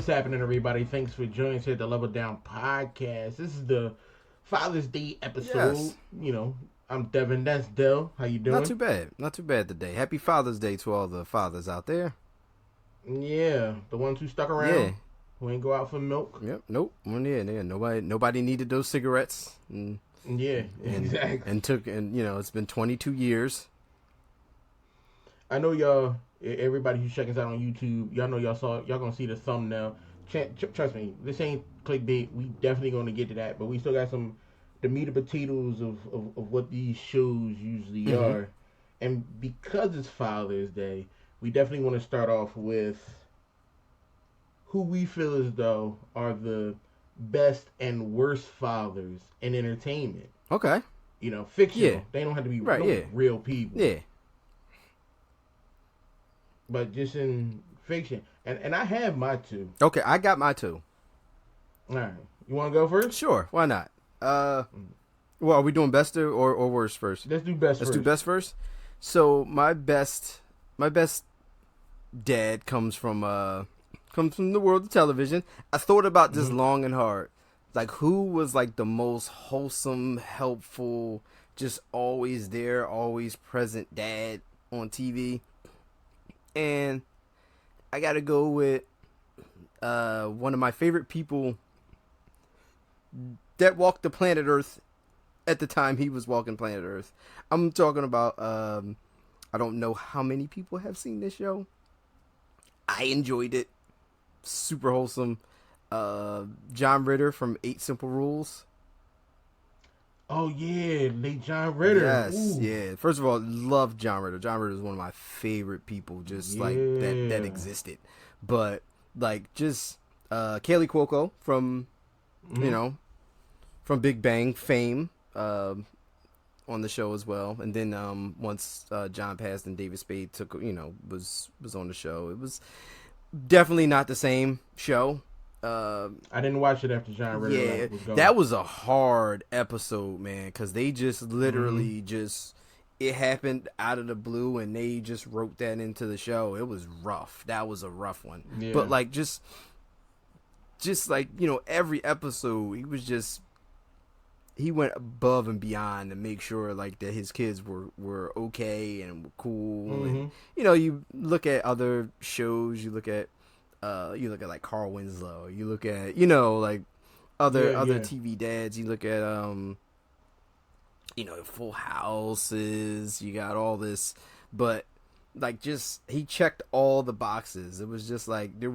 What's happening, everybody? Thanks for joining us here at the Level Down Podcast. This is the Father's Day episode. Yes. I'm Devin. That's Dell. How you doing? Not too bad. Not too bad today. Happy Father's Day to all the fathers out there. Yeah, the ones who stuck around. Yeah. Who ain't go out for milk. Yep. Nope. Yeah. Nobody needed those cigarettes. Exactly. It's been 22 years. I know y'all. Everybody who's checking us out on YouTube, y'all know y'all gonna see the thumbnail. Trust me, this ain't clickbait. We definitely gonna get to that, but we still got the meat and potatoes of what these shows usually are. And because it's Father's Day, we definitely want to start off with who we feel as though are the best and worst fathers in entertainment. Okay. Fictional. Yeah. They don't have to be right, real people. Yeah. But just in fiction. And I have my two. Okay, I got my two. All right. You want to go first? Sure, why not? Well, are we doing best or worst first? Let's do best Let's first. do best first. So my best dad comes from the world of television. I thought about this long and hard. Like, who was like the most wholesome, helpful, just always there, always present dad on TV? And I gotta go with one of my favorite people that walked the planet Earth at the time he was walking planet Earth. I'm talking about, I don't know how many people have seen this show. I enjoyed it. Super wholesome. John Ritter from 8 Simple Rules. Oh, yeah. Late John Ritter. Yes, Ooh. yeah. First of all, love John Ritter. From one of my favorite people, like that existed. But like just Kaylee Cuoco from from Big Bang fame on the show as well. And then once John passed and David Spade was on the show, it was definitely not the same show. I didn't watch it after John Ritter was gone. That was a hard episode, man, because they just literally it happened out of the blue, and they just wrote that into the show. It was rough. That was a rough one. Yeah. But like just like every episode, he went above and beyond to make sure like that his kids were okay and were cool. And you look at other shows, you look at like Carl Winslow, you look at like other TV dads, you look at Full Houses, you got all this, but like just he checked all the boxes. It was just like he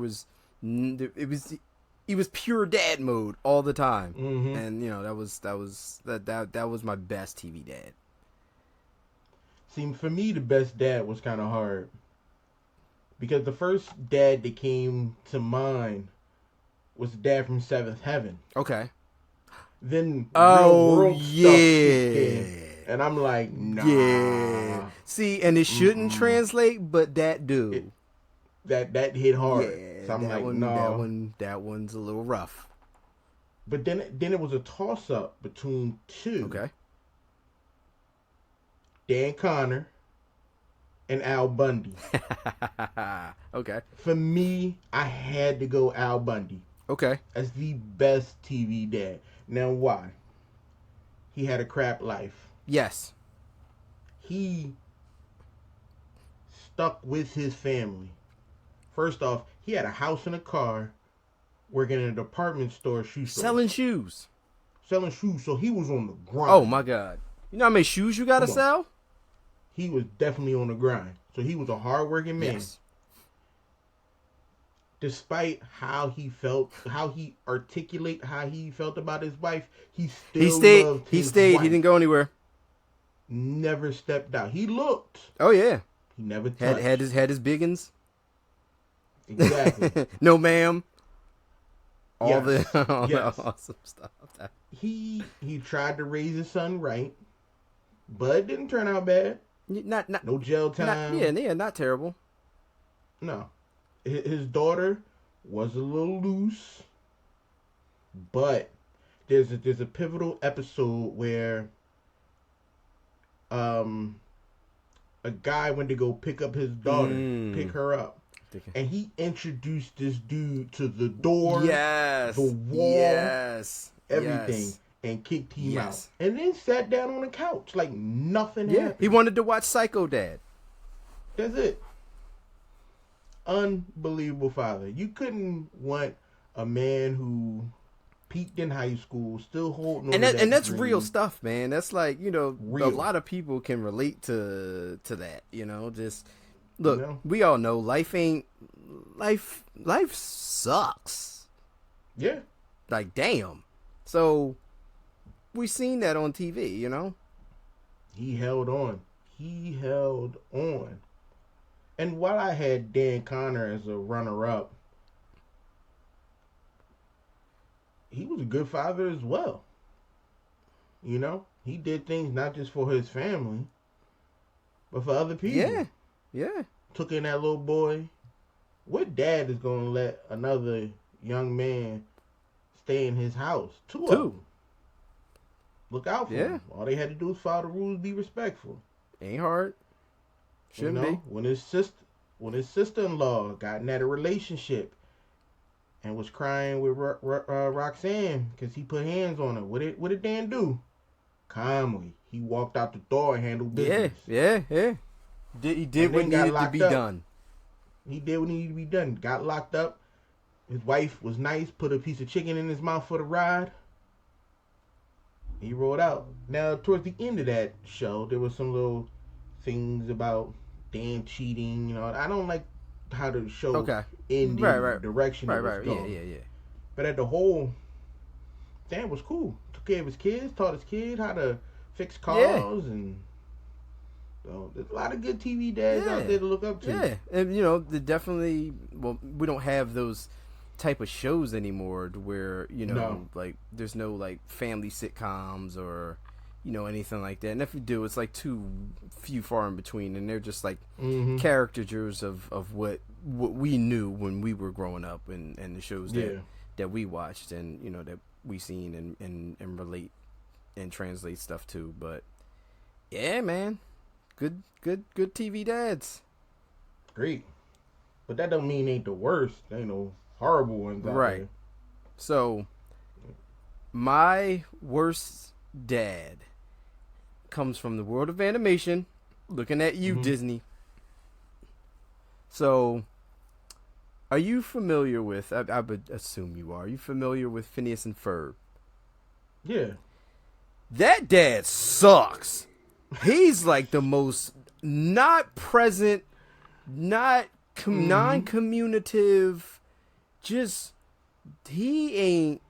was pure dad mode all the time. And that was my best TV dad. See, for me, the best dad was kind of hard. Because the first dad that came to mind was the dad from Seventh Heaven. Okay. Then real world stuff yeah. And I'm like, nah. Yeah. See, and it shouldn't translate, but that do. That hit hard. Yeah. So I'm like, no. That one's a little rough. But then it was a toss up between two. Okay. Dan Connor and Al Bundy. Okay. For me, I had to go Al Bundy. Okay. As the best TV dad. Now, why? He had a crap life. Yes. He stuck with his family. First off, he had a house and a car, working in a department store, shoe store. Selling shoes. So he was on the grind. Oh, my God. You know how many shoes you got to sell? He was definitely on the grind. So he was a hard-working man. Yes. Despite how he felt, how he articulate how he felt about his wife, he still loved his wife. He didn't go anywhere. Never stepped out. He looked. Oh yeah. He never touched. Had his biggins. Exactly. No, ma'am. All yes. the awesome stuff. He tried to raise his son right, but it didn't turn out bad. Not no jail time. Not terrible. No. His daughter was a little loose, but there's a pivotal episode where a guy went to go pick up his daughter, pick her up. and he introduced this dude to the door, yes, the wall, yes, everything, and kicked him out. And then sat down on the couch like nothing happened. He wanted to watch Psycho Dad. That's it. Unbelievable father. You couldn't want a man who peaked in high school, still holding on and that's dream. real stuff, man. That's like, real. A lot of people can relate to that, just look, we all know life sucks. Yeah. Like, damn. So we seen that on TV, He held on. And while I had Dan Connor as a runner-up, he was a good father as well. He did things not just for his family, but for other people. Yeah. Took in that little boy. What dad is going to let another young man stay in his house? Two of them. Look out for him. All they had to do was follow the rules, be respectful. Ain't hard. Shouldn't be. When his sister-in-law got in that relationship and was crying with Roxanne because he put hands on her, what did Dan do? Calmly, he walked out the door and handled business. Yeah. He did what needed to be done. He did what needed to be done. Got locked up. His wife was nice. Put a piece of chicken in his mouth for the ride. He rolled out. Now, towards the end of that show, there was some little things about Dan cheating. I don't like how the show ended, the direction it was going. Yeah. But at the whole, Dan was cool. Took care of his kids, taught his kid how to fix cars, and there's a lot of good TV dads out there to look up to. Yeah, and definitely. Well, we don't have those type of shows anymore where like there's no like family sitcoms or anything like that. And if you do, it's like too few far in between, and they're just like caricatures of what we knew when we were growing up, and the shows that we watched and that we seen and relate and translate stuff to. But yeah, man, good TV dads. Great, but that don't mean ain't the worst. They ain't no horrible ones out there. So my worst dad comes from the world of animation. Looking at you, Disney. So, are you familiar with? I would assume you are. Are you familiar with Phineas and Ferb? Yeah. That dad sucks. He's like the most not present, not non-communicative. Just he ain't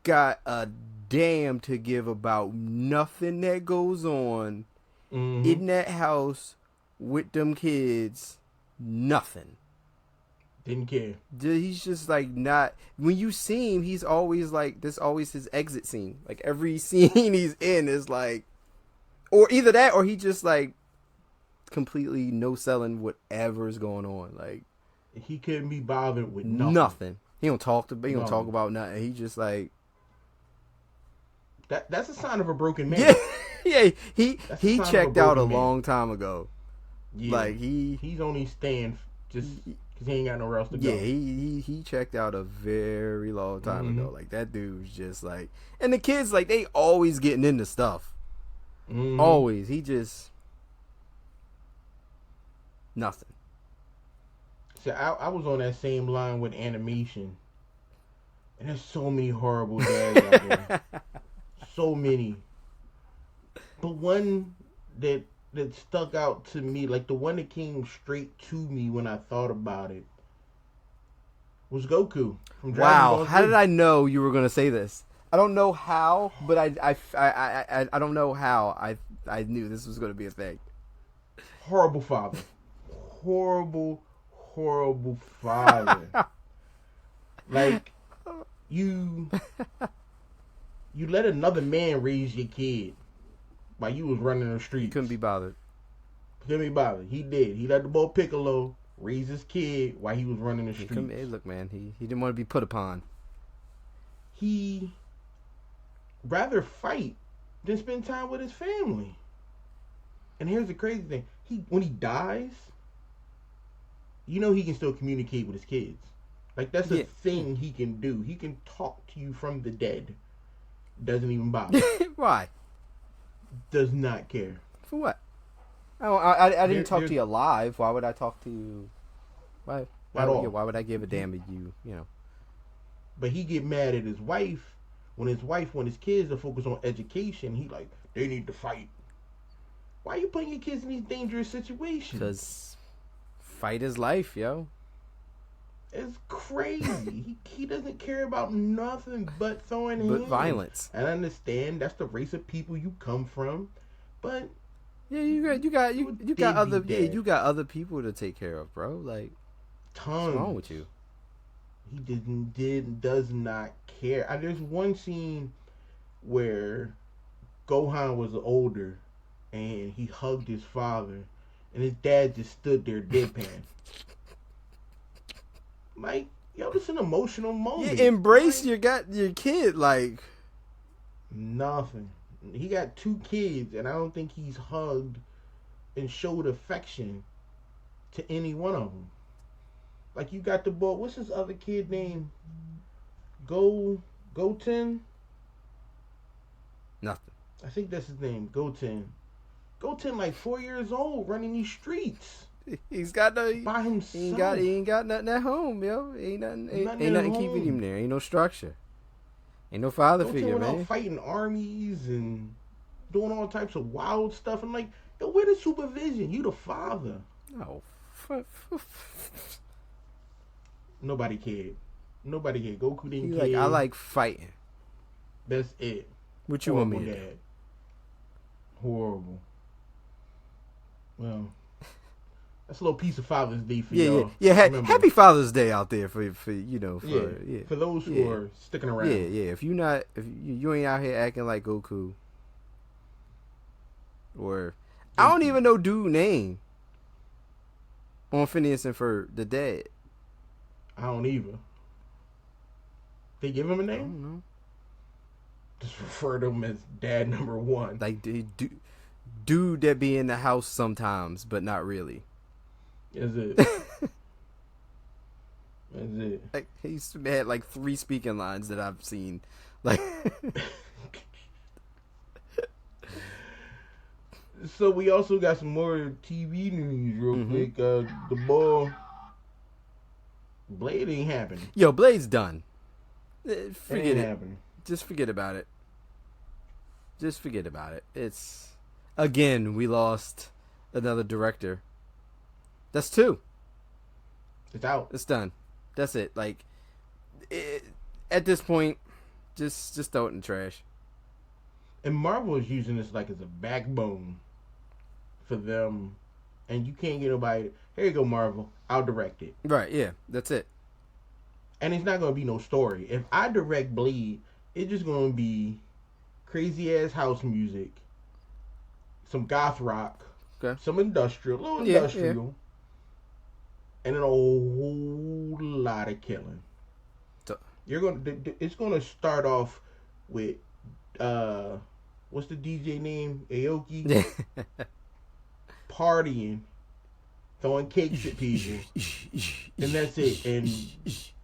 got a damn to give about nothing that goes on in that house with them kids. Nothing. Didn't care. He's just like not. When you see him, he's always like, this always his exit scene. Like every scene he's in is like, or either that or he just like completely no selling whatever's going on. Like he couldn't be bothered with nothing. Nothing. He don't talk talk about nothing. He just like that's a sign of a broken man. Yeah. He checked out a long time ago. Yeah. Like he's only staying just because he ain't got nowhere else to go. Yeah, he checked out a very long time ago. Like that dude's just like, and the kids like they always getting into stuff. Always. He just nothing. See, I was on that same line with animation, and there's so many horrible dads out there. So many. But one that stuck out to me, like the one that came straight to me when I thought about it, was Goku from Dragon Ball Z. How did I know you were going to say this? I don't know how, but I don't know how I knew this was going to be a thing. Horrible father. Horrible father. Like, you let another man raise your kid while you was running the streets. Couldn't be bothered. He did. He let the boy Piccolo raise his kid while he was running the streets. Hey, look, man, he didn't want to be put upon. He rather fight than spend time with his family. And here's the crazy thing. When he dies, you know he can still communicate with his kids. Like, that's a Yeah. thing he can do. He can talk to you from the dead. Doesn't even bother. Why? Does not care. For what? I didn't talk to you alive. Why would I talk to you? Why? At all. Why would I give a damn at you? You know. But he get mad at his wife when his kids are focused on education. He like, they need to fight. Why are you putting your kids in these dangerous situations? Because fight is life, yo. It's crazy. he doesn't care about nothing but throwing hands. But violence. And I understand that's the race of people you come from, but yeah, you got other people to take care of, bro. Like, tons. what's wrong with you? He does not care. There's one scene where Gohan was older and he hugged his father, and his dad just stood there deadpan. Like, yo, it's an emotional moment. Yeah, embrace your kid, like nothing. He got 2 kids, and I don't think he's hugged and showed affection to any one of them. Like, you got the boy. What's his other kid name? Goten? nothing. I think that's his name. Goten, like 4 years old, running these streets. He's got no by himself. He ain't got nothing at home, yo. Ain't nothing keeping him there. Ain't no structure. Ain't no father figure, man. Out fighting armies and doing all types of wild stuff. I'm like, yo, where the supervision? You the father. No. Nobody cared. Goku didn't care. Like, I like fighting. That's it. What you want me to do? Horrible. Well, that's a little piece of Father's Day for y'all. Yeah. Happy Father's Day out there for for those who are sticking around. Yeah. If you ain't out here acting like Goku, or I don't even know dude name on Phineas and Ferb, the dad. I don't either. They give him a name? I don't know. Just refer to him as dad number 1. Like, dude that be in the house sometimes, but not really. Is it? That's it. Like, he's had like 3 speaking lines that I've seen. Like, so we also got some more TV news real quick. The ball, Blade ain't happening. Yo, Blade's done. Forget it. Just forget about it. It's, again, we lost another director. That's 2. It's out. It's done. That's it. Like, at this point, just throw it in the trash. And Marvel is using this like as a backbone for them. And you can't get nobody. Here you go, Marvel. I'll direct it. Right, yeah. That's it. And it's not going to be no story. If I direct Blade, it's just going to be crazy-ass house music, some goth rock, some industrial, and then a whole lot of killing. It's going to start off with, what's the DJ name? Aoki? Partying, throwing cakes at people, and that's it. And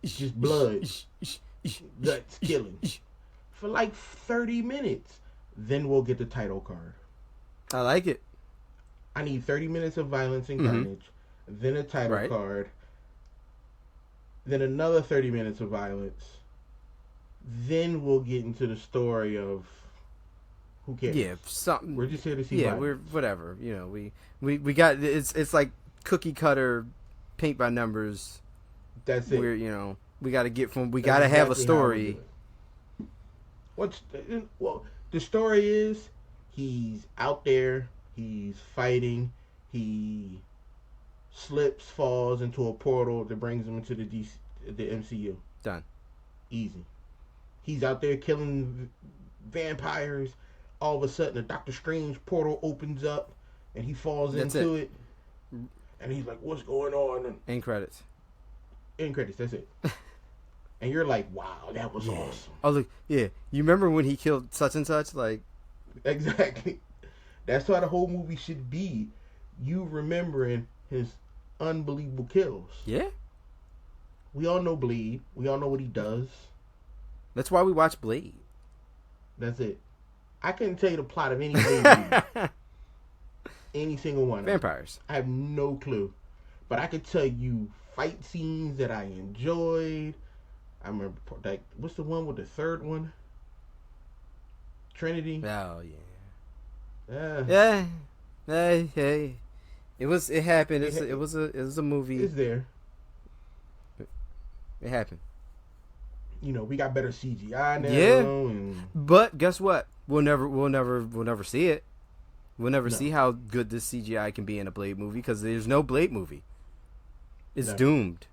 just blood, guts, killing for like 30 minutes. Then we'll get the title card. I like it. I need 30 minutes of violence and carnage, then a title card, then another 30 minutes of violence. Then we'll get into the story of who cares. Yeah, something. We're just here to see. Yeah, violence. we're whatever. You know, we got it's like cookie cutter, paint by numbers. That's it. We got to get from. We got to have a story. The story is he's out there, he's fighting, he slips, falls into a portal that brings him into the MCU. Done. Easy. He's out there killing vampires. All of a sudden, a Doctor Strange portal opens up, and he falls into it. And he's like, "What's going on?" End credits. End credits. That's it. And you're like, "Wow, that was awesome." Oh look, yeah. You remember when he killed such and such? Like, exactly. That's how the whole movie should be. You remembering his unbelievable kills. Yeah. We all know Blade. We all know what he does. That's why we watch Blade. That's it. I couldn't tell you the plot of any Blade movie. Any single one. Vampires. I have no clue. But I could tell you fight scenes that I enjoyed. I remember, like, what's the one with the third one? Trinity? Oh, yeah. Yeah. Hey. It happened. It was a movie. It's there. It happened. You know, we got better CGI now. Yeah. But guess what? We'll never see it. We'll never see how good this CGI can be in a Blade movie because there's no Blade movie. It's doomed.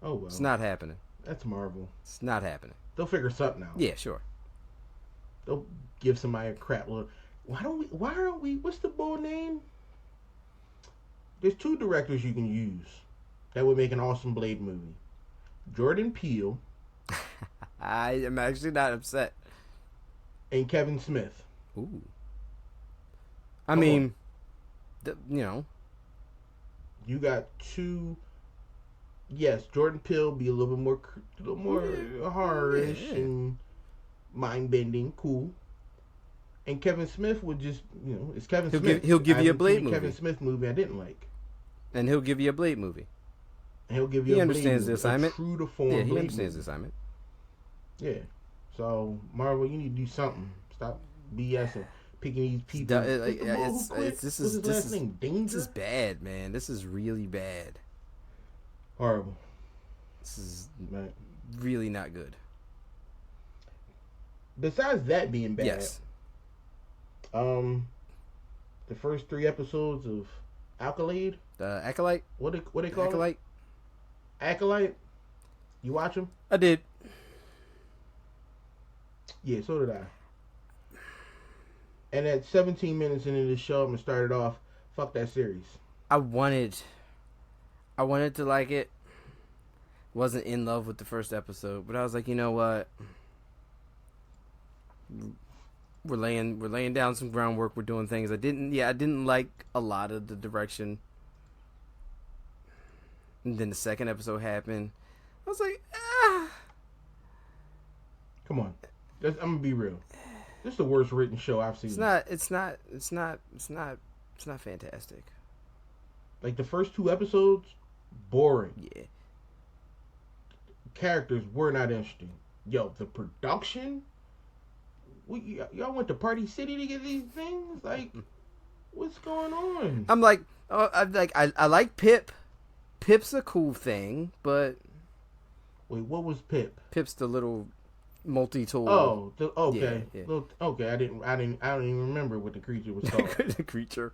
Oh well. It's not happening. That's Marvel. It's not happening. They'll figure something out. Yeah, sure. They'll give somebody a crap look. Why aren't we? What's the bull name? There's 2 directors you can use that would make an awesome Blade movie. Jordan Peele. I am actually not upset. And Kevin Smith. Ooh. I mean, you know. You got 2. Yes, Jordan Peele be a little more horror-ish and mind-bending, cool. And Kevin Smith would just, you know, it's Kevin Smith. He'll give you a Blade movie. Kevin Smith movie I didn't like. And he'll give you a Blade movie. And he'll give you a Blade movie. He understands the assignment. True to form. Yeah, he understands the assignment. Yeah. So, Marvel, you need to do something. Stop BSing. Picking these people. This is bad, man. This is really bad. Horrible. This is really not good. Besides that being bad, yes. The first 3 episodes of Acolyte. Acolyte. What they call Acolyte? It? Acolyte. You watch them? I did. Yeah, so did I. And at 17 minutes into the show, I'm gonna start it off. Fuck that series. I wanted to like it. Wasn't in love with the first episode, but I was like, you know what? We're laying down some groundwork. We're doing things. I didn't like a lot of the direction. And then the second episode happened. I was like, Come on, I'm gonna be real. This is the worst written show I've seen. It's not fantastic. Like the first 2 episodes, boring. Yeah. Characters were not interesting. Yo, the production. Y'all went to Party City to get these things? Like, what's going on? I'm like, I like Pip. Pip's a cool thing, but wait, what was Pip? Pip's the little multi-tool. Oh, okay. Yeah. Okay, I don't even remember what the creature was called. The creature.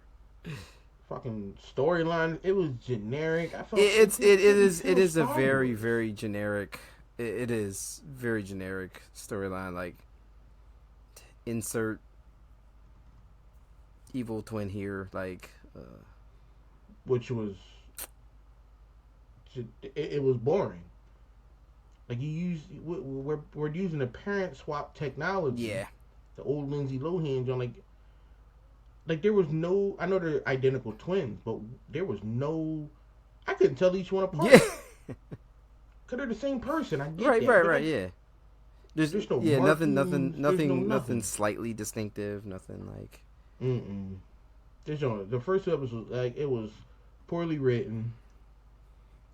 Fucking storyline. It was generic. I felt it is a very, very generic. It is very generic storyline. Like, insert evil twin here, like, which was it was boring. Like we're using a parent swap technology. Yeah. The old Lindsay Lohan on like there was no. I know they're identical twins, but there was no. I couldn't tell each one apart. Yeah. Cause they're the same person. I get right. Yeah. There's no markings, nothing slightly distinctive. Nothing like. There's no. The first 2 episodes, like, it was poorly written.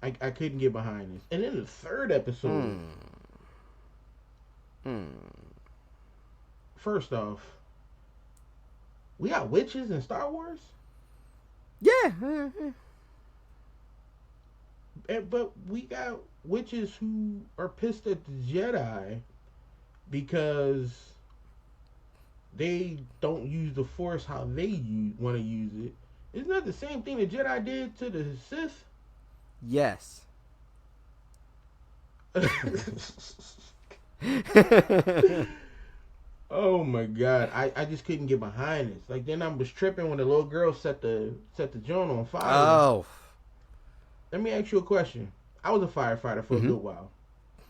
I couldn't get behind this. And then the 3rd episode. First off, we got witches in Star Wars? Yeah. But we got witches who are pissed at the Jedi because they don't use the Force how they want to use it. Isn't that the same thing the Jedi did to the Sith? Yes. Oh my god, I just couldn't get behind this. Like, then I was tripping when the little girl set the joint on fire. Oh. Let me ask you a question. I was a firefighter for a good while.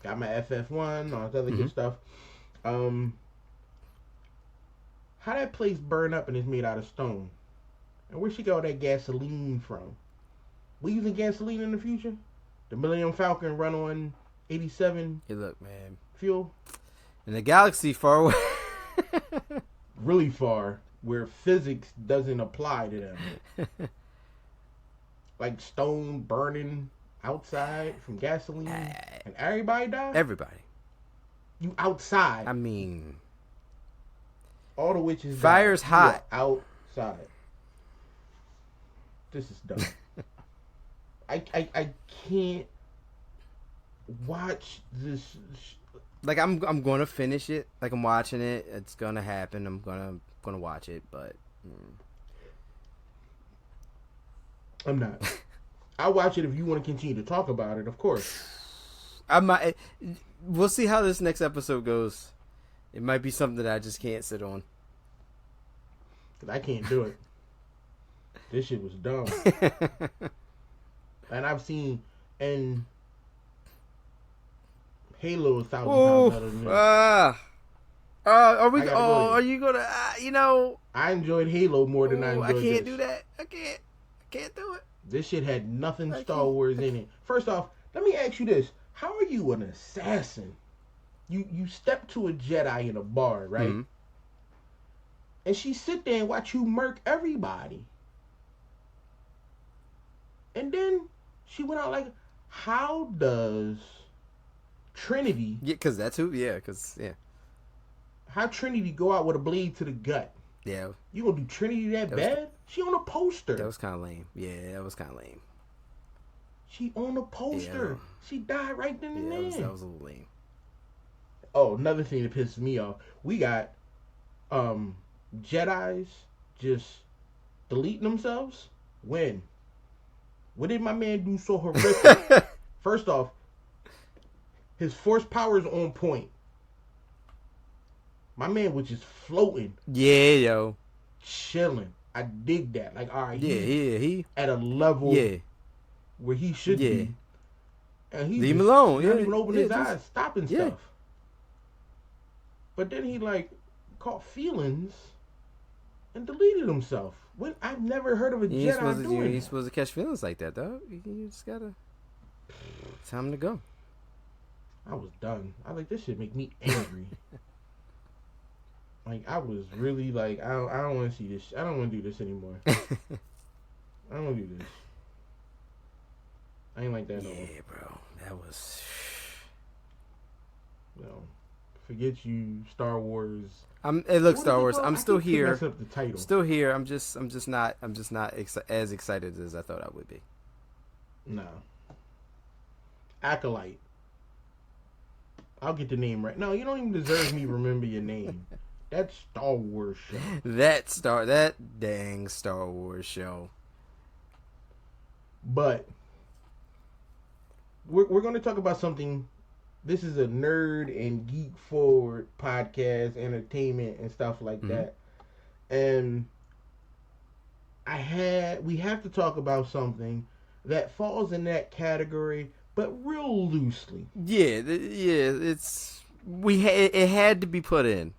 Got my FF1, all this other good stuff. How that place burn up and is made out of stone? And where she got all that gasoline from? We using gasoline in the future? The Millennium Falcon run on 87 Hey, look, man. fuel? In a galaxy far away. Really far, where physics doesn't apply to them. Like stone burning outside from gasoline, and everybody died? Everybody. You outside. I mean, all the witches fire's died. hot. You are outside. This is dumb. I can't watch this. Like I'm gonna finish it. Like I'm watching it. It's gonna happen. I'm gonna watch it, but I'm not. I'll watch it if you want to continue to talk about it, of course. I might. We'll see how this next episode goes. It might be something that I just can't sit on. 'Cause I can't do it. This shit was dumb. And I've seen and Halo 1,000 times better than this. Are we? Are you gonna? I enjoyed Halo more than I enjoyed I can't this. do that. I can't do it. This shit had nothing Star Wars in it. First off, let me ask you this: how are you an assassin? You step to a Jedi in a bar, right? Mm-hmm. And she sit there and watch you murk everybody. And then she went out like, how does Trinity... Yeah, because that's who... Yeah, because... Yeah. How Trinity go out with a blade to the gut? Yeah. You gonna do Trinity that bad? She on a poster. That was kind of lame. Yeah, that was kind of lame. She on a poster. Yeah. She died right then and there. That was a little lame. Oh, another thing that pisses me off. We got Jedis just deleting themselves. When? What did my man do so horrific? First off, his force power is on point. My man was just floating. Yeah, yo. Chilling. I dig that. Like, all right, he at a level where he should be. And he leave him alone. Not even open his eyes, stopping stuff. But then he caught feelings and deleted himself. When I've never heard of a Jedi doing that. You're supposed to catch feelings like that, though. You just gotta. It's time to go. I was done. I this shit make me angry. I was really I don't want to see this. I don't want to do this anymore. I don't want to do this. I ain't like that. Yeah, bro. That was. No. Forget you, Star Wars. Star Wars. I'm still here. Mess up the title. Still here. I'm just not as excited as I thought I would be. No. Acolyte. I'll get the name right. No, you don't even deserve me to remember your name. That Star Wars show. That dang Star Wars show. But we're going to talk about something. This is a nerd and geek forward podcast, entertainment and stuff like that. And we have to talk about something that falls in that category, but real loosely. Yeah, it had to be put in.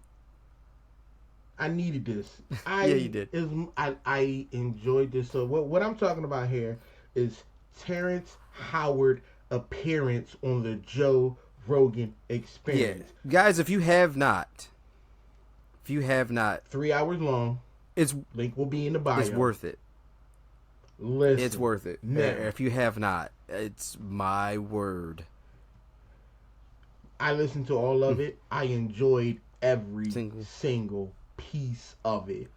I needed this. Yeah, you did. I enjoyed this. So what I'm talking about here is Terrence Howard appearance on the Joe Rogan Experience. Yeah. Guys, if you have not 3 hours long, link will be in the bio. It's worth it. Listen, it's worth it. Now, if you have not, it's my word. I listened to all of it. I enjoyed every single piece of it.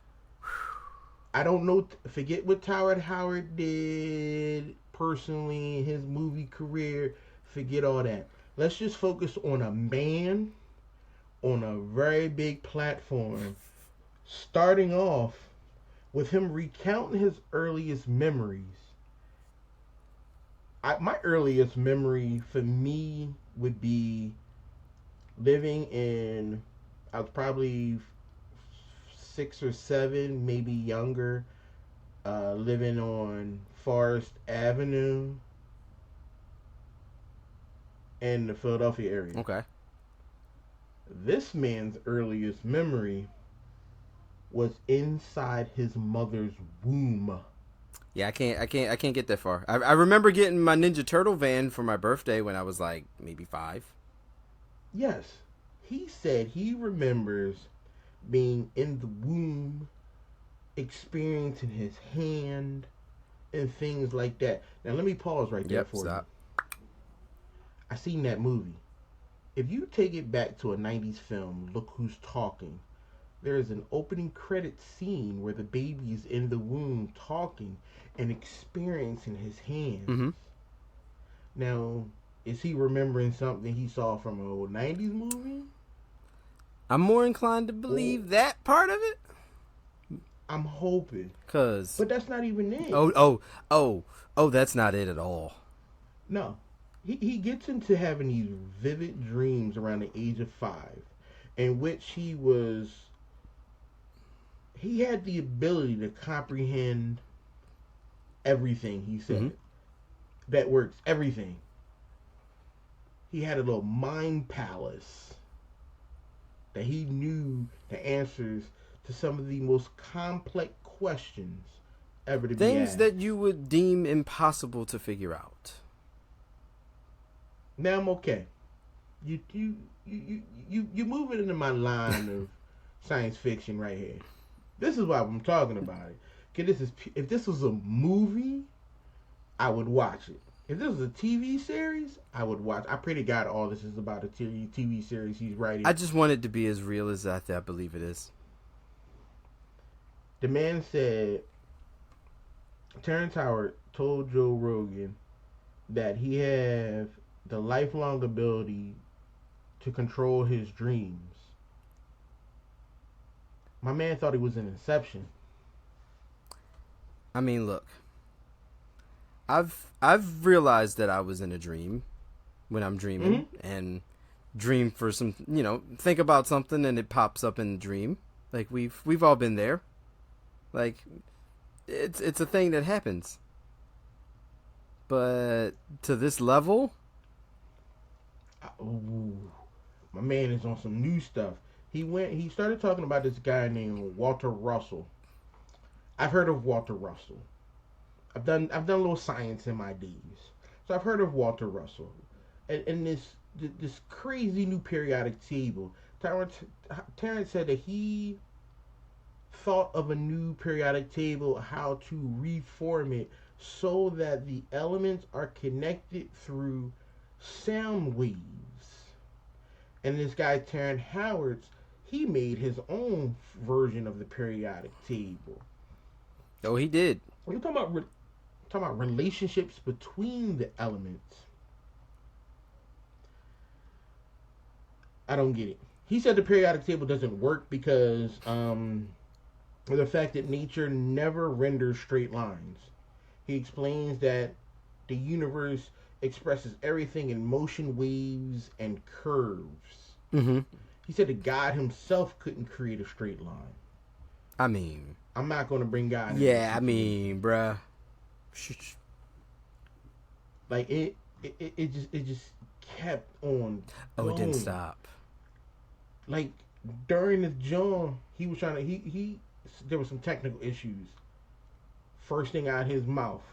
I don't know. Forget what Terrence Howard did personally in his movie career. Forget all that. Let's just focus on a man on a very big platform, starting off with him recounting his earliest memories. My earliest memory for me would be living in, I was probably 6 or 7, maybe younger, living on Forest Avenue in the Philadelphia area. Okay. This man's earliest memory was inside his mother's womb. Yeah, I can't get that far. I remember getting my Ninja Turtle van for my birthday when I was like maybe 5. Yes, he said he remembers being in the womb, experiencing his hand, and things like that. Now let me pause right there for you. I seen that movie. If you take it back to a 90s film, Look Who's Talking, there is an opening credit scene where the baby is in the womb talking and experiencing his hands. Mm-hmm. Now, is he remembering something he saw from an old 90s movie? I'm more inclined to believe that part of it. I'm hoping. But that's not even it. Oh, that's not it at all. No. He gets into having these vivid dreams around the age of 5, in which he had the ability to comprehend everything, he said. Mm-hmm. That works, everything. He had a little mind palace that he knew the answers to some of the most complex questions ever to be asked. Things that you would deem impossible to figure out. Now I'm okay. You moving into my line of science fiction right here. This is why I'm talking about it. If this was a movie, I would watch it. If this was a TV series, I would watch. I pray to God all this is about a TV series he's writing. I just want it to be as real as I believe it is. The man said, Terrence Howard told Joe Rogan that he had the lifelong ability to control his dreams. My man thought he was in Inception. I mean, look. I've realized that I was in a dream when I'm dreaming, mm-hmm. and dream for some, think about something and it pops up in the dream. Like we've all been there. Like it's a thing that happens. But to this level, my man is on some new stuff. He started talking about this guy named Walter Russell. I've heard of Walter Russell. I've done a little science in my days. So I've heard of Walter Russell. And this crazy new periodic table. Terrence said that he thought of a new periodic table, how to reform it so that the elements are connected through sound waves. And this guy, Terrence Howard, he made his own version of the periodic table. Oh, he did. We're talking about relationships between the elements. I don't get it. He said the periodic table doesn't work because the fact that nature never renders straight lines. He explains that the universe expresses everything in motion waves and curves. Mm-hmm. He said that God himself couldn't create a straight line. I mean, I'm not going to bring God in. Yeah, I mean, bruh. Like it just kept on going. Oh, it didn't stop. Like during the John, he was trying to there were some technical issues. First thing out of his mouth,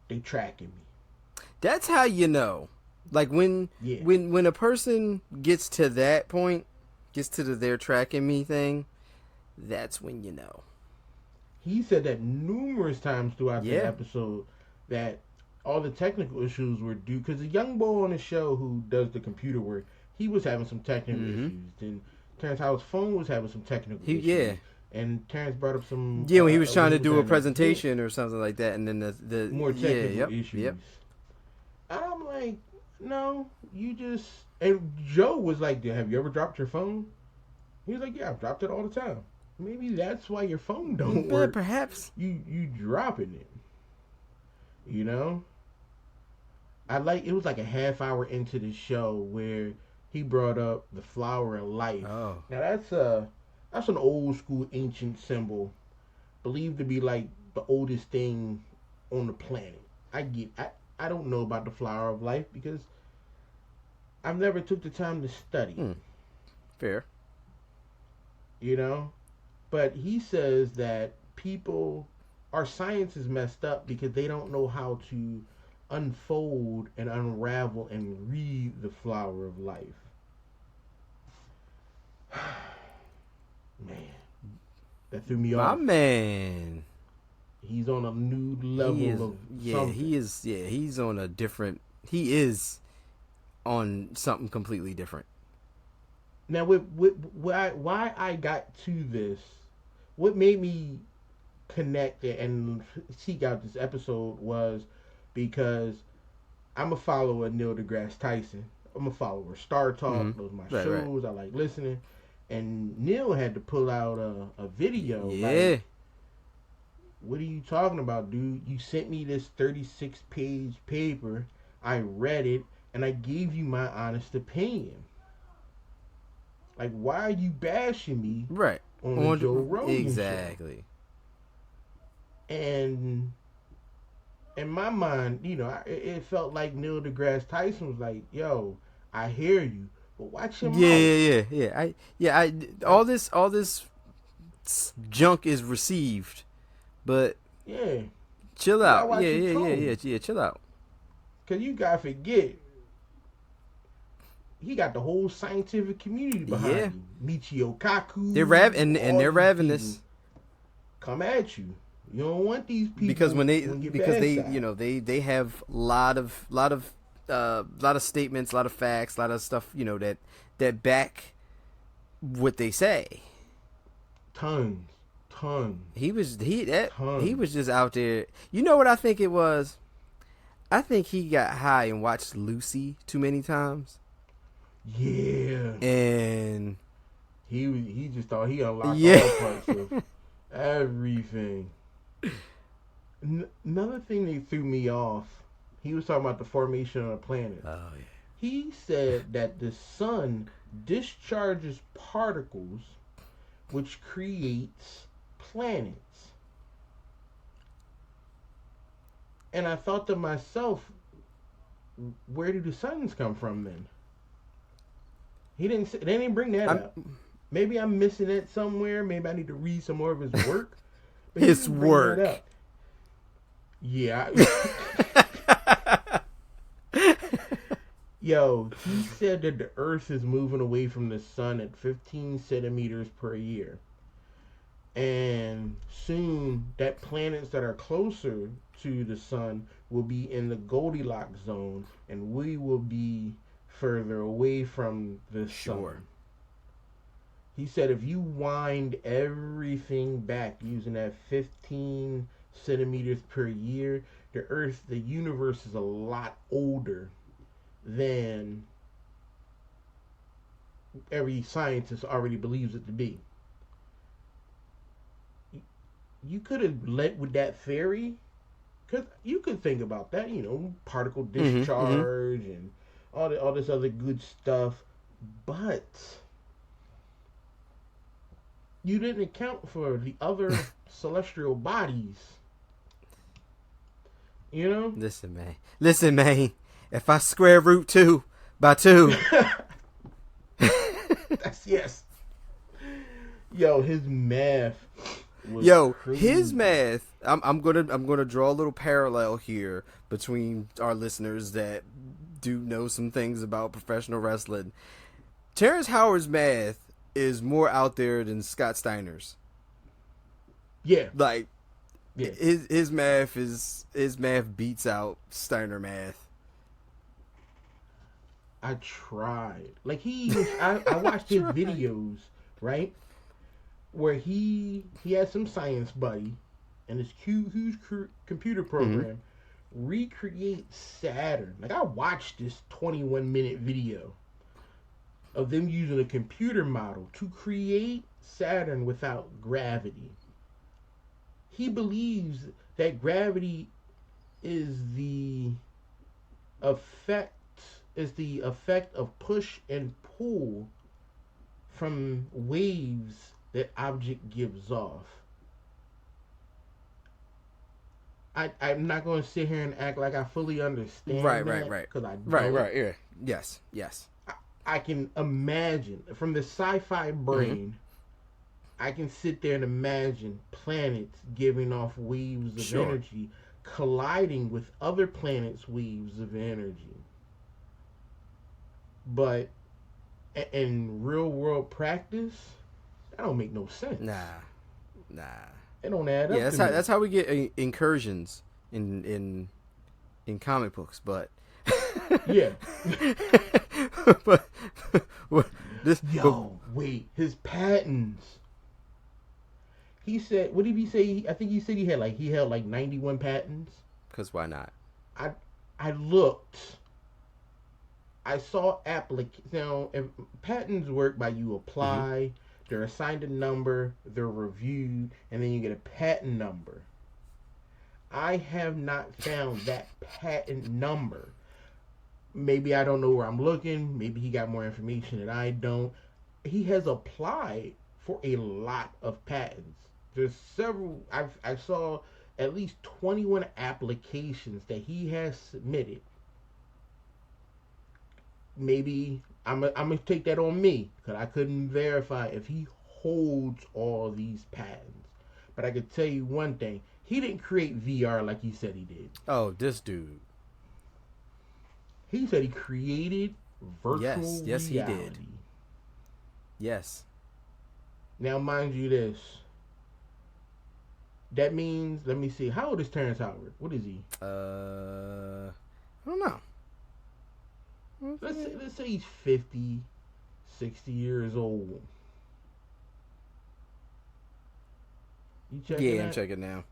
they tracking me. That's how you know. Like when a person gets to that point, gets to they're tracking me thing, that's when you know. He said that numerous times throughout the episode that all the technical issues were due because the young boy on the show who does the computer work, he was having some technical issues. Then Terrence Howard's phone was having some technical issues. Yeah. And Terrence brought up some... Yeah, when he was trying to do a presentation or something like that, and then the more technical issues. Yep. I'm like, no, you just... And Joe was like, have you ever dropped your phone? He was like, yeah, I've dropped it all the time. Maybe that's why your phone don't work. Perhaps. You dropping it. You know? It was like a half hour into the show where he brought up the flower of life. Oh. Now that's an old school ancient symbol, believed to be like the oldest thing on the planet. I don't know about the flower of life because I've never took the time to study. Fair. You know? But he says that our science is messed up because they don't know how to unfold and unravel and read the flower of life. Man, that threw me off. My man. He's on a new level of something. He's on a different. He is on something completely different. Now, why I got to this, what made me connect and seek out this episode was because I'm a follower of Neil deGrasse Tyson. I'm a follower of Star Talk. Those are my shows. Right. I like listening. And Neil had to pull out a video. Yeah. Like, what are you talking about, dude? You sent me this 36-page paper. I read it, and I gave you my honest opinion. Like, why are you bashing me on the Joe Rogan exactly. show? And in my mind, it felt like Neil deGrasse Tyson was like, yo, I hear you, but watch your mouth. Yeah. All this junk is received, but chill out. Yeah, chill out. Cause you gotta forget, he got the whole scientific community behind you. Michio Kaku. They're they're ravenous. Come at you. You don't want these people because they have a lot of statements, a lot of facts, a lot of stuff that back what they say. Tons. He was just out there. You know what I think it was? I think he got high and watched Lucy too many times. Yeah. And he just thought he unlocked all parts of everything. Another thing that threw me off, he was talking about the formation of the planet. Oh, yeah. He said that the sun discharges particles which creates planets. And I thought to myself, where do the suns come from then? They didn't bring that up. Maybe I'm missing it somewhere. Maybe I need to read some more of his work. But his work. Yeah. Yo, he said that the Earth is moving away from the sun at 15 centimeters per year. And soon, that planets that are closer to the sun will be in the Goldilocks zone, and we will be further away from the sun. He said if you wind everything back using that 15 centimeters per year, the universe is a lot older than every scientist already believes it to be. You could have led with that theory, because you could think about that, particle discharge and all this other good stuff, but you didn't account for the other celestial bodies. Listen, man. If I square root 2 by 2, that's yes. Yo, his math. His math. I'm gonna draw a little parallel here between our listeners that do know some things about professional wrestling. Terrence Howard's math is more out there than Scott Steiner's. Yeah, his math beats out Steiner math. I tried. I watched his videos, right? Where he had some science buddy and this huge computer program recreate Saturn. I watched this 21-minute video of them using a computer model to create Saturn without gravity. He believes that gravity is the effect of push and pull from waves that object gives off. I'm not going to sit here and act like I fully understand right. Because I don't. Right. Yeah. Yes. I can imagine from the sci-fi brain I can sit there and imagine planets giving off waves of energy, colliding with other planets' waves of energy. But in real world practice, that don't make no sense. Nah. It don't add up. Yeah, That's how we get incursions in comic books, but yeah. but this wait, his patents. He said, what did he say? I think he said he held like 91 patents. Because why not? I looked. I saw now, if patents work by you apply, they're assigned a number, they're reviewed, and then you get a patent number. I have not found that patent number. Maybe I don't know where I'm looking. Maybe he got more information than I don't. He has applied for a lot of patents. There's several. I saw at least 21 applications that he has submitted. Maybe I'm gonna take that on me because I couldn't verify if he holds all these patents. But I could tell you one thing: he didn't create VR like he said he did. Oh, this dude. He said he created virtual reality. Yes, he did. Yes. Now, mind you, this. That means, let me see. How old is Terrence Howard? What is he? I don't know. Let's say he's 50, 60 years old. You checking that? I'm checking now.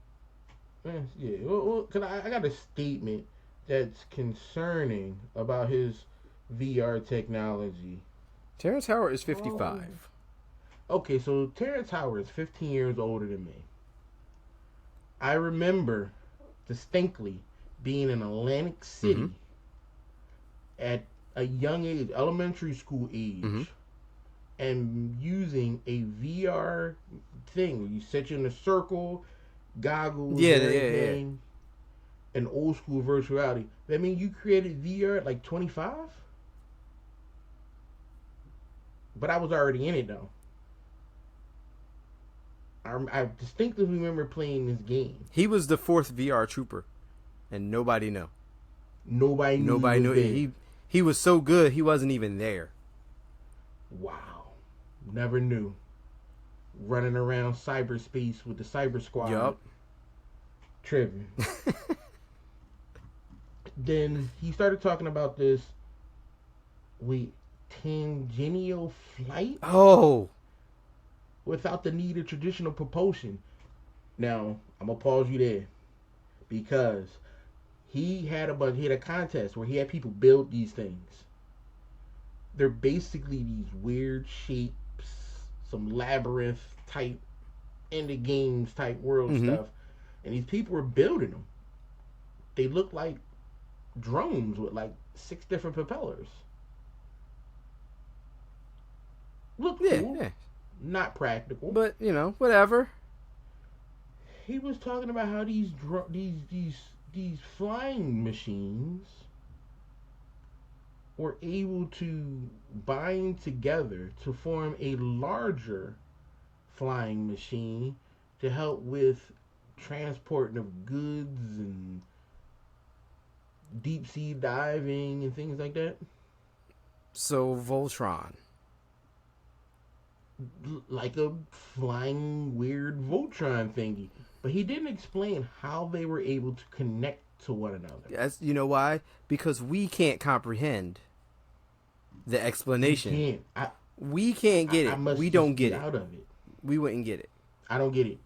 Yeah. Well, cause I got a statement that's concerning about his VR technology. Terrence Howard is 55. Okay, so Terrence Howard is 15 years older than me. I remember distinctly being in Atlantic City at a young age, elementary school age, and using a VR thing where you set you in a circle, goggles, everything, and old school virtual reality. That mean you created VR at like 25? But I was already in it though. I distinctly remember playing this game. He was the 4th VR trooper, and nobody knew. Nobody knew. He was so good, he wasn't even there. Wow. Never knew. Running around cyberspace with the cyber squad. Yup. Tripping. Then he started talking about this. Tangential flight? Oh. Without the need of traditional propulsion. Now, I'm going to pause you there. Because he had a contest where he had people build these things. They're basically these weird shapes, some labyrinth type, end of games type world stuff. And these people were building them. They look like drones with like 6 different propellers. Look cool. Yeah. Not practical. But, whatever. He was talking about how these flying machines were able to bind together to form a larger flying machine to help with transporting of goods and deep sea diving and things like that. So Voltron. Like a flying weird Voltron thingy. But he didn't explain how they were able to connect to one another. Yes, you know why? Because we can't comprehend the explanation. We can't get it. We don't get it. Out of it. We wouldn't get it. I don't get it.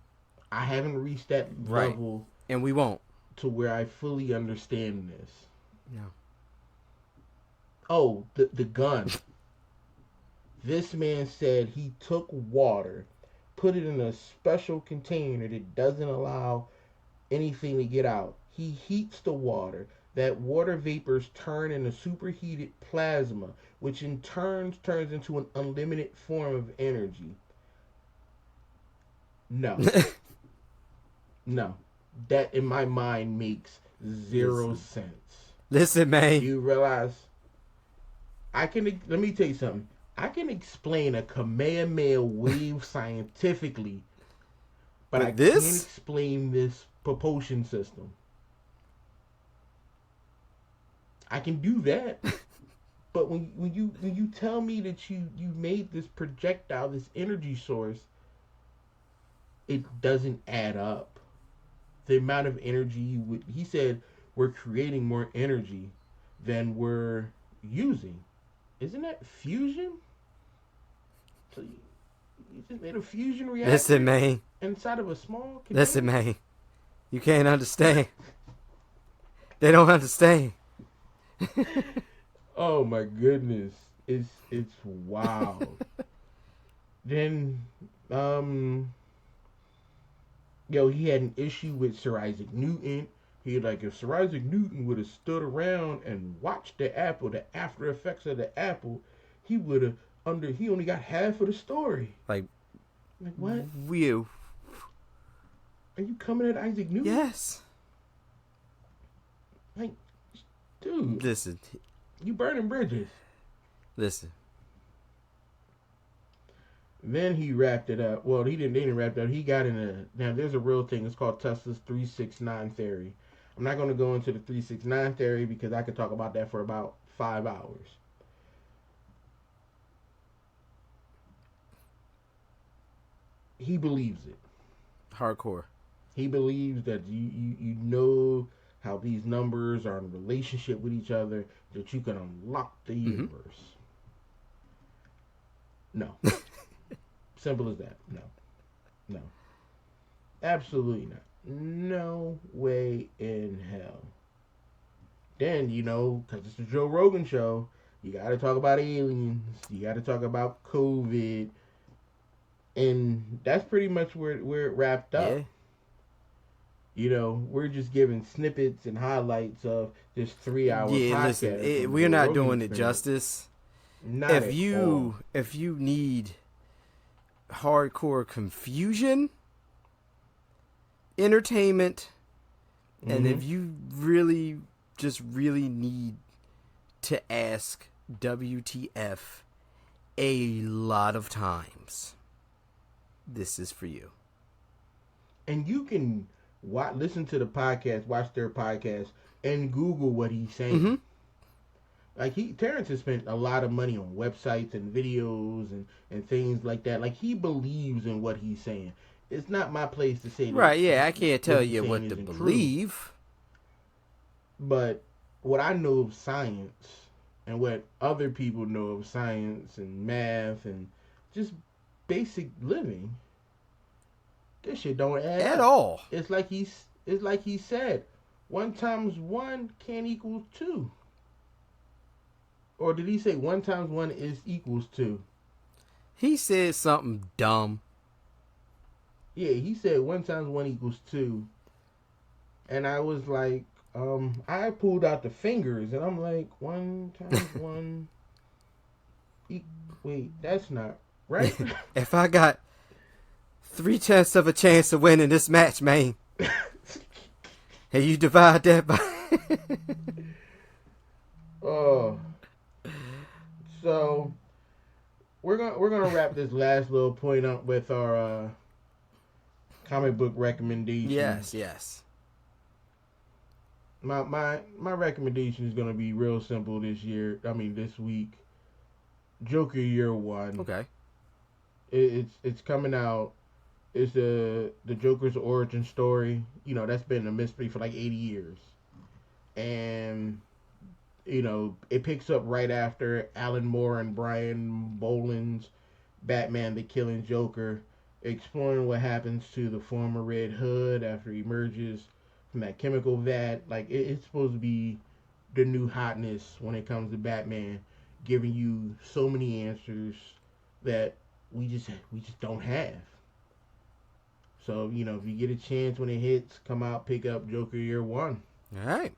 I haven't reached that level. And we won't. To where I fully understand this. No. Oh, the gun. This man said he took water, put it in a special container that doesn't allow anything to get out. He heats the water. That water vapors turn into superheated plasma, which in turn turns into an unlimited form of energy. No. No. That, in my mind, makes zero sense. Listen, man. You realize, let me tell you something. I can explain a Kamehameha wave scientifically, but I can't explain this propulsion system. I can do that, but when you tell me that you made this projectile, this energy source, it doesn't add up. The amount of energy he said we're creating more energy than we're using. Isn't that fusion? So you just made a fusion reactor. Listen, man. Inside of a small container? Listen, man. You can't understand. They don't understand. Oh my goodness. It's wild. Then he had an issue with Sir Isaac Newton. He like, if Sir Isaac Newton would have stood around and watched the apple, the after effects of the apple, he would have he only got half of the story. Like what? You. Are you coming at Isaac Newton? Yes. Like, dude. Listen. You burning bridges. Listen. Then he wrapped it up. Well, they didn't wrap it up. He got in now there's a real thing. It's called Tesla's 369 theory. I'm not going to go into the 369 theory because I could talk about that for about 5 hours. He believes it. Hardcore. He believes that you know how these numbers are in relationship with each other, that you can unlock the universe. No. Simple as that. No. Absolutely not. No way in hell. Then, because it's the Joe Rogan show, you got to talk about aliens. You got to talk about COVID. And that's pretty much where it wrapped up. Yeah. We're just giving snippets and highlights of this 3-hour podcast. Listen, we're not doing it justice. Not at all. If you need hardcore confusion, entertainment, and if you really need to ask WTF a lot of times, this is for you. And you can listen to the podcast, watch their podcast, and Google what he's saying. Like Terrence has spent a lot of money on websites and videos and things like that. Like, he believes in what he's saying. It's not my place to say that. Right, yeah, I can't tell you what to believe. True. But what I know of science and what other people know of science and math and just basic living, this shit don't add at up. All. It's like he said, 1 times 1 can't equal 2. Or did he say 1 times 1 equals 2? He said something dumb. Yeah, he said 1 times 1 equals 2. And I was like, I pulled out the fingers and I'm like, 1 times 1 wait, that's not right. If I got 3/10 of a chance of winning this match, man, and you divide that by so we're gonna wrap this last little point up with our comic book recommendations. Yes. My recommendation is gonna be real simple this week. Joker Year One. Okay. It's coming out. It's the Joker's origin story. That's been a mystery for like 80 years, and it picks up right after Alan Moore and Brian Boland's Batman: The Killing Joker, exploring what happens to the former Red Hood after he emerges from that chemical vat. Like, it's supposed to be the new hotness when it comes to Batman, giving you so many answers that we just don't have. So, if you get a chance when it hits, come out, pick up Joker Year One. All right.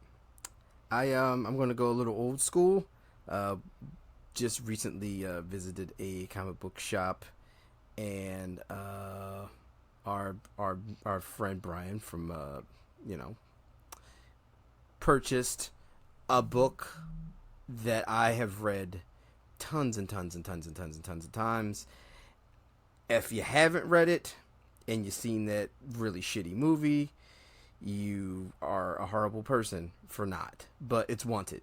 I'm going to go a little old school. Just recently visited a comic book shop, and our friend Brian from purchased a book that I have read tons and tons and tons and tons and tons of times. If you haven't read it and you've seen that really shitty movie, you are a horrible person for not. But it's wanted.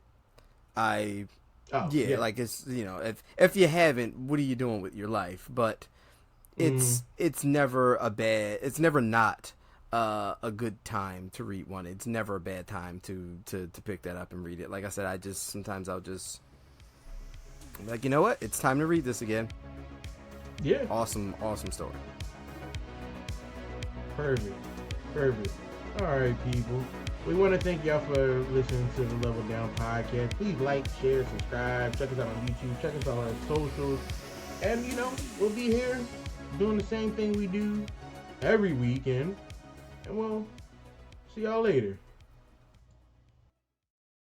Like it's, you know, if you haven't, what are you doing with your life? But it's never not a good time to read one. It's never a bad time to pick that up and read it. Like I said, sometimes I'll just like, you know what? It's time to read this again. Yeah. Awesome story. Perfect. All right, people. We want to thank y'all for listening to the Level Down podcast. Please like, share, subscribe. Check us out on YouTube. Check us out on socials. And, you know, we'll be here doing the same thing we do every weekend. And we'll see y'all later.